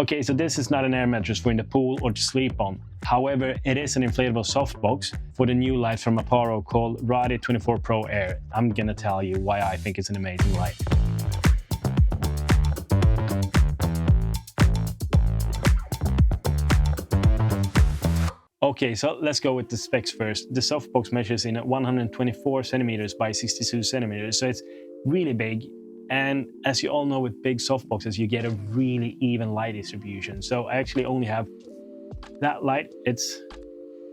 Okay, so this is not an air mattress for in the pool or to sleep on. However, it is an inflatable softbox for the new light from Aparo called RADI 24 Pro Air. I'm gonna tell you why I think it's an amazing light. Okay, so let's go with the specs first. The softbox measures in at 124 centimeters by 62 centimeters, so it's really big. And as you all know, with big softboxes, you get a really even light distribution. So I actually only have that light. It's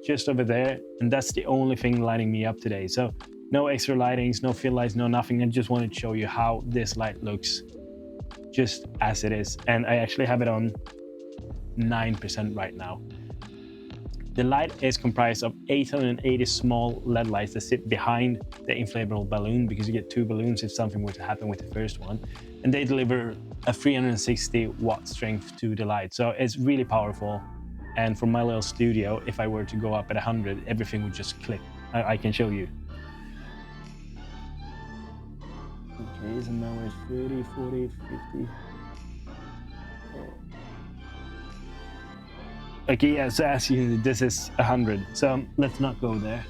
just over there, and that's the only thing lighting me up today. So no extra lightings, no fill lights, no nothing. I just wanted to show you how this light looks just as it is. And I actually have it on 9% right now. The light is comprised of 880 small LED lights that sit behind the inflatable balloon, because you get two balloons if something were to happen with the first one. And they deliver a 360 watt strength to the light. So it's really powerful. And for my little studio, if I were to go up at 100, everything would just click. I can show you. Okay, so now we're 30, 40, 50. Okay, yeah, so as you, this is 100. So let's not go there.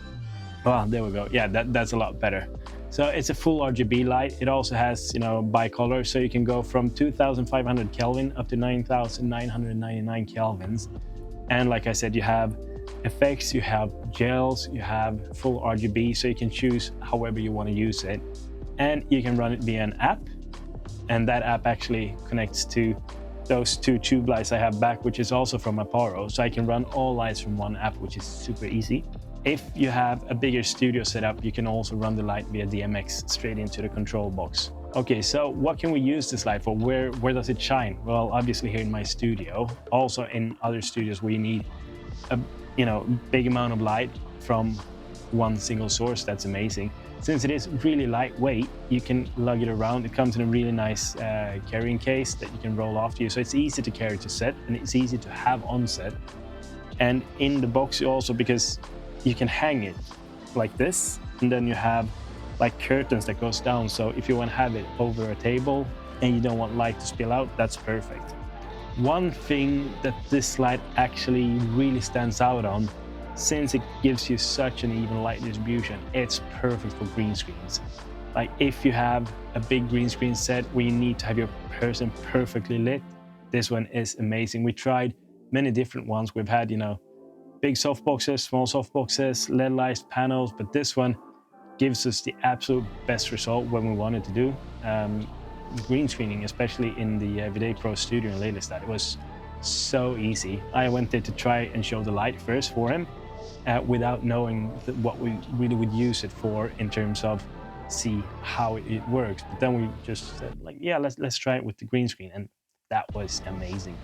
Oh, there we go. Yeah, that's a lot better. So it's a full RGB light. It also has, bicolor, so you can go from 2,500 Kelvin up to 9,999 Kelvins. And like I said, you have effects, you have gels, you have full RGB, so you can choose however you want to use it. And you can run it via an app, and that app actually connects to those two tube lights I have back, which is also from Aparo. So I can run all lights from one app, which is super easy. If you have a bigger studio setup, you can also run the light via DMX straight into the control box. Okay, so what can we use this light for? Where does it shine? Well, obviously here in my studio, also in other studios where you need a big amount of light from one single source. That's amazing. Since it is really lightweight, you can lug it around. It comes in a really nice carrying case that you can roll off to you. So it's easy to carry to set, and it's easy to have on set. And in the box also, because you can hang it like this, and then you have like curtains that goes down. So if you want to have it over a table and you don't want light to spill out, that's perfect. One thing that this light actually really stands out on, since it gives you such an even light distribution, it's perfect for green screens. Like if you have a big green screen set where you need to have your person perfectly lit, this one is amazing. We tried many different ones. We've had, big softboxes, small softboxes, LED lights, panels, but this one gives us the absolute best result when we wanted to do green screening, especially in the VD Pro Studio in Lelystad. It was so easy. I went there to try and show the light first for him without knowing what we really would use it for in terms of see how it works. But then we just said like, yeah, let's try it with the green screen, and that was amazing.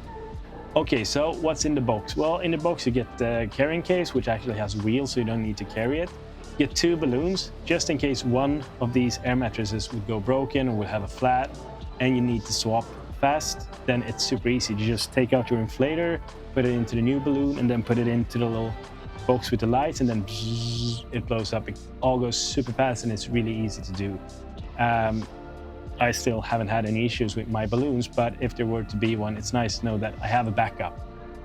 Okay, so what's in the box? Well, in the box you get the carrying case, which actually has wheels, so you don't need to carry it. You get two balloons, just in case one of these air mattresses would go broken or would have a flat, and you need to swap fast. Then it's super easy. You just take out your inflator, put it into the new balloon, and then put it into the little box with the lights, and then it blows up. It all goes super fast, and it's really easy to do. I still haven't had any issues with my balloons, but if there were to be one, it's nice to know that I have a backup,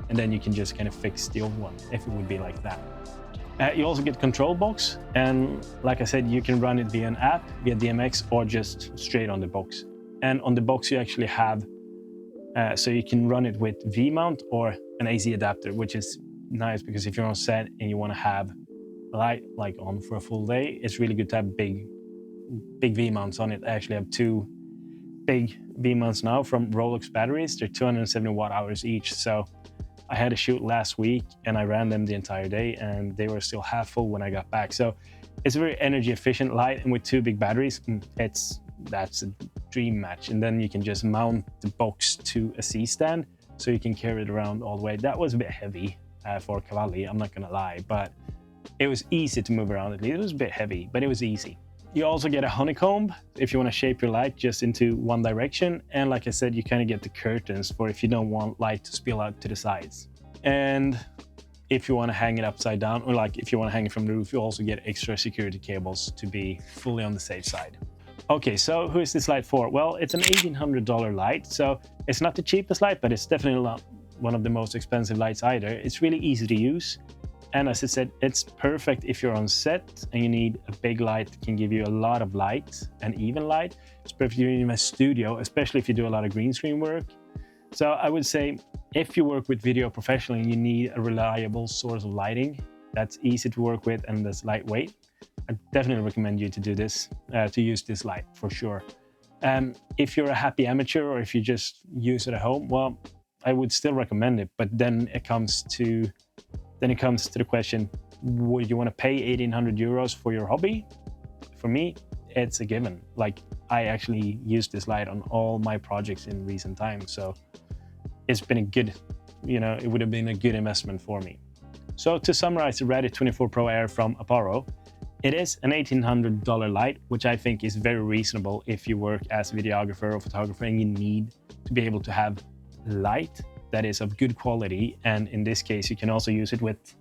and then you can just kind of fix the old one if it would be like that. You also get control box, and like I said, you can run it via an app, via DMX, or just straight on the box. And on the box you actually have, so you can run it with V-mount or an AC adapter, which is nice because if you're on set and you want to have light like on for a full day, it's really good to have big V-mounts on it. I actually have two big V-mounts now from Rolex batteries. They're 270 watt hours each. So I had a shoot last week and I ran them the entire day, and they were still half full when I got back. So it's a very energy efficient light, and with two big batteries, that's a dream match. And then you can just mount the box to a C-stand, so you can carry it around all the way. That was a bit heavy for Cavalli, I'm not gonna lie, but it was easy to move around. At least it was a bit heavy, but it was easy. You also get a honeycomb if you want to shape your light just into one direction. And like I said, you kind of get the curtains for if you don't want light to spill out to the sides. And if you want to hang it upside down, or like if you want to hang it from the roof, you also get extra security cables to be fully on the safe side. Okay, so who is this light for? Well, it's an $1,800 light, so it's not the cheapest light, but it's definitely not one of the most expensive lights either. It's really easy to use. And as I said, it's perfect if you're on set and you need a big light that can give you a lot of light and even light. It's perfect in a studio, especially if you do a lot of green screen work. So I would say if you work with video professionally and you need a reliable source of lighting that's easy to work with and that's lightweight, I definitely recommend you to do this, to use this light for sure. If you're a happy amateur or if you just use it at home, well, I would still recommend it. But then it comes to the question, would you want to pay 1,800 euros for your hobby? For me, it's a given. Like, I actually used this light on all my projects in recent times. So it's been a good, it would have been a good investment for me. So to summarize the RADI 24 Pro Air from Aparo, it is an $1,800 light, which I think is very reasonable if you work as a videographer or photographer and you need to be able to have light that is of good quality. And in this case, you can also use it with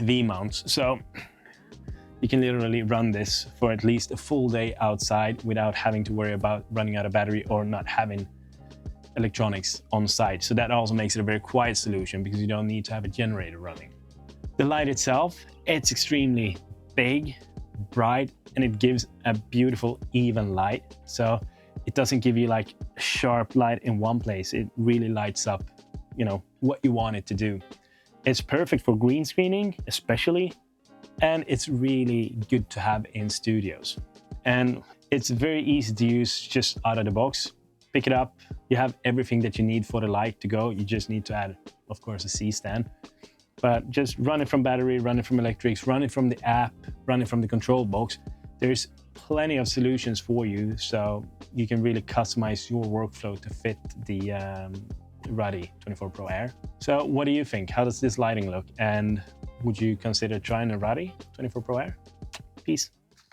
V-mounts. So you can literally run this for at least a full day outside without having to worry about running out of battery or not having electronics on site. So that also makes it a very quiet solution because you don't need to have a generator running. The light itself, it's extremely big, bright, and it gives a beautiful even light. So it doesn't give you like a sharp light in one place. It really lights up, what you want it to do. It's perfect for green screening, especially, and it's really good to have in studios. And it's very easy to use just out of the box. Pick it up, you have everything that you need for the light to go. You just need to add, of course, a C-stand. But just run it from battery, run it from electrics, run it from the app, run it from the control box. There's plenty of solutions for you, so you can really customize your workflow to fit the RADI 24 Pro Air. So what do you think? How does this lighting look? And would you consider trying a RADI 24 Pro Air? Peace.